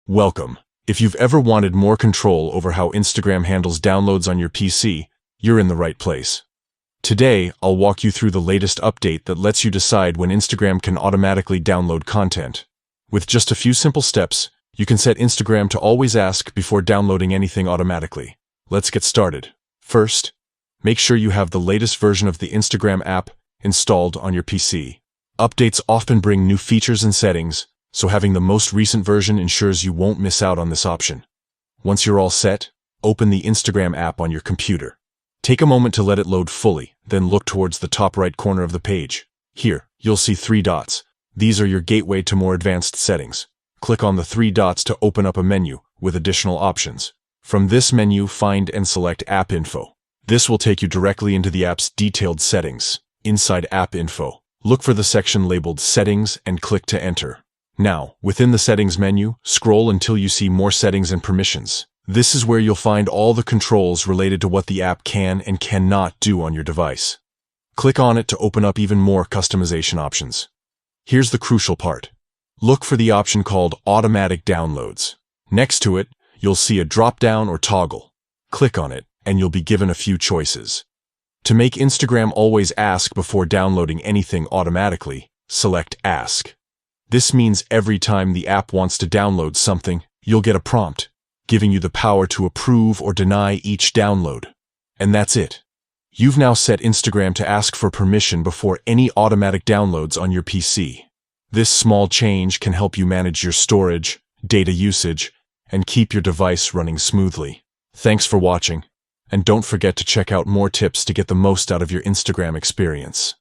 Welcome. If you've ever wanted more control over how Instagram handles downloads on your PC, you're in the right place. Today, I'll walk you through the latest update that lets you decide when Instagram can automatically download content. With just a few simple steps, you can set Instagram to always ask before downloading anything automatically. Let's get started. First, make sure you have the latest version of the Instagram app installed on your PC. Updates often bring new features and settings, so having the most recent version ensures you won't miss out on this option. Once you're all set, open the Instagram app on your computer. Take a moment to let it load fully, then look towards the top right corner of the page. Here, you'll see 3 dots. These are your gateway to more advanced settings. Click on the 3 dots to open up a menu with additional options. From this menu, find and select App Info. This will take you directly into the app's detailed settings. Inside App Info, look for the section labeled Settings and click to enter. Now, within the Settings menu, scroll until you see More Settings and Permissions. This is where you'll find all the controls related to what the app can and cannot do on your device. Click on it to open up even more customization options. Here's the crucial part. Look for the option called Automatic Downloads. Next to it, you'll see a drop-down or toggle. Click on it, and you'll be given a few choices. To make Instagram always ask before downloading anything automatically, select Ask. This means every time the app wants to download something, you'll get a prompt, giving you the power to approve or deny each download. And that's it. You've now set Instagram to ask for permission before any automatic downloads on your PC. This small change can help you manage your storage, data usage, and keep your device running smoothly. Thanks for watching, and don't forget to check out more tips to get the most out of your Instagram experience.